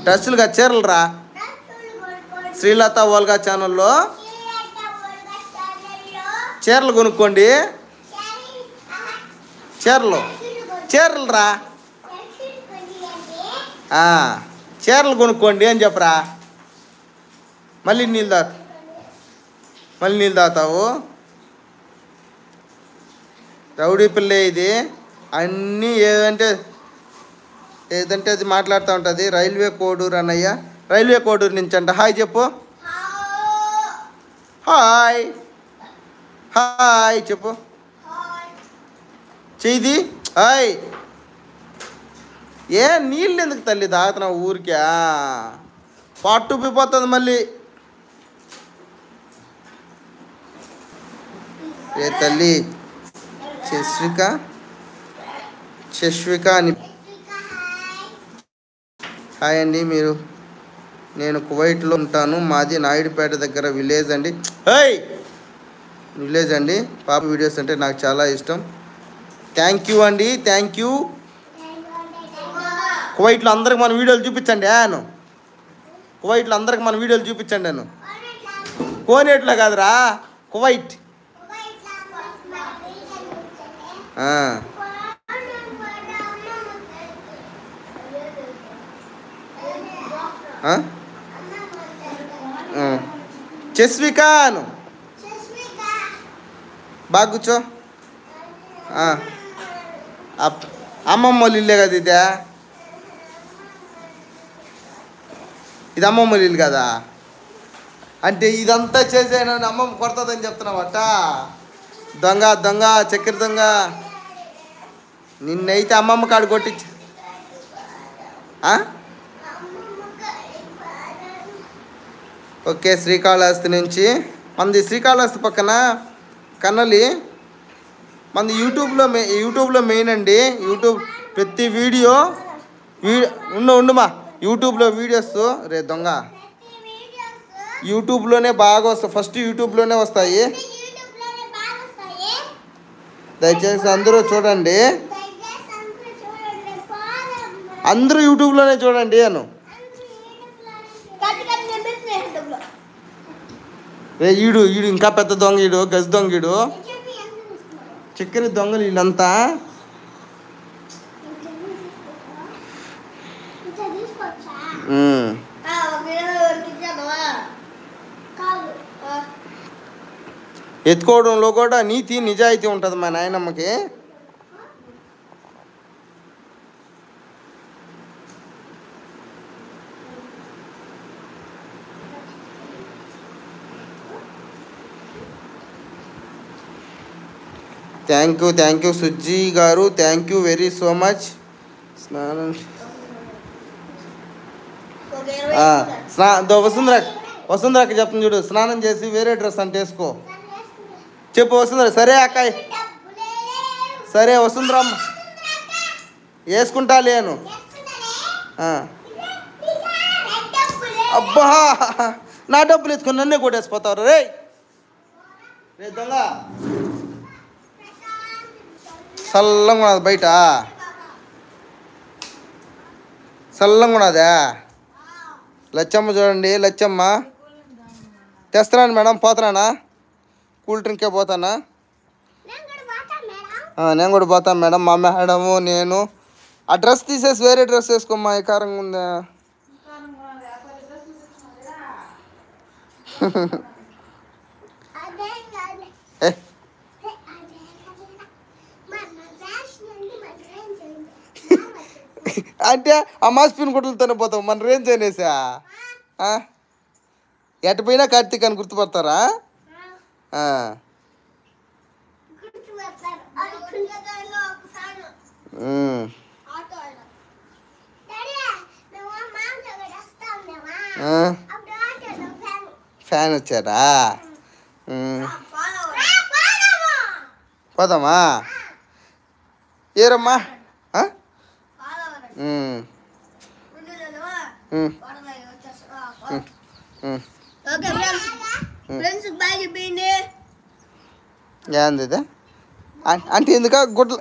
డ్రెస్సులుగా చీరలు రా. శ్రీలత ఓల్గా ఛానల్లో చీరలు కొనుక్కోండి. చీరలు రా, చీరలు కొనుక్కోండి అని చెప్పరా. మళ్ళీ నీళ్ళు తాగుతావు. రౌడీ పిల్ల ఇది. అన్నీ ఏదంటే అది మాట్లాడుతూ ఉంటుంది. రైల్వే కోడూరు అన్నయ్య, రైల్వే కోడూరు నుంచి అంట. హాయ్ చెప్పు. హాయ్ హాయ్ చెప్పు. చెయ్యి. హాయ్. ఏ నీళ్ళు ఎందుకు తల్లి తాగుతున్నావు ఊరికే? పట్టుపోతుంది మళ్ళీ. ఏ తల్లి శశ్విక అని. హాయ్ అండి. నేను కువైట్లో ఉంటాను. మాది నాయుడుపేట దగ్గర విలేజ్ అండి. విలేజ్ అండి. పాప వీడియోస్ అంటే నాకు చాలా ఇష్టం. థ్యాంక్ యూ అండి, థ్యాంక్ యూ. కువైట్లో అందరికి మన వీడియోలు చూపించండి. కువైట్లో అందరికి మన వీడియోలు చూపించండి. కోనేట్లో కాదురా, కువైట్. శశ్వికాను బాగా కూర్చో. అమ్మమ్మ వాళ్ళ ఇల్లే కదా ఇది? ఇది అమ్మమ్మ వాళ్ళ ఇల్లు కదా? అంటే ఇదంతా చేసాను అమ్మమ్మ కొడుతుందని చెప్తున్నావట. దొంగ దొంగ చక్కెర దొంగ. నిన్నైతే అమ్మమ్మ కాడు కొట్టించు. ఓకే. శ్రీకాళహస్తి నుంచి మనది. శ్రీకాళహస్తి పక్కన కన్నలి. మనది యూట్యూబ్లో మెయిన్ అండి. యూట్యూబ్ ప్రతి వీడియో ఉండమా యూట్యూబ్లో వీడియోస్. రే దొంగ, యూట్యూబ్లోనే బాగా వస్తాయి. ఫస్ట్ యూట్యూబ్లోనే వస్తాయి. దయచేసి అందరూ చూడండి. అందరూ యూట్యూబ్లోనే చూడండి అను. ఈడు ఇంకా పెద్ద దొంగ. ఈడు గజ దొంగ. ఈడు చక్కెర దొంగలు వీళ్ళంతా. ఎత్తుకోవడంలో కూడా నీతి నిజాయితీ ఉంటుంది మా నాయనమ్మకి. థ్యాంక్ యూ సుజ్జీ గారు. Thank you very so much. స్నానం వసుంధరకి చెప్తుంది చూడు. స్నానం చేసి వేరే డ్రెస్ అంటే వేసుకో చెప్పు వసుంధర. సరే అక్కాయ్, సరే వసుంధరమ్మ వేసుకుంటా లేను. అబ్బా, నా డబ్బులు ఎత్తుకొని నన్నే కొట్టేసిపోతారు. రే దొంగ. చల్లంగా ఉన్నది బయట, చల్లంగా ఉన్నదా? లచ్చమ్మ చూడండి. లచ్చమ్మ తెస్తున్నాను మేడం. పోతున్నానా? కూల్ డ్రింకే పోతానా? నేను కూడా పోతాను మేడం. మా మేడము నేను. ఆ డ్రెస్ తీసేసి వేరే డ్రెస్ వేసుకోమ్మా. ఏ కారంగా ఉందా? అంటే ఆ మాస్పిన్ గుడ్లతోనే పోతాం. మన రేంజ్ అనేసా ఎటు పోయినా కార్తీక్ అని గుర్తుపడతారా? ఫ్యాన్ వచ్చారా? పోదామా? ఏరమ్మా? ఏంది అంటే ఎందుక గుడ్ల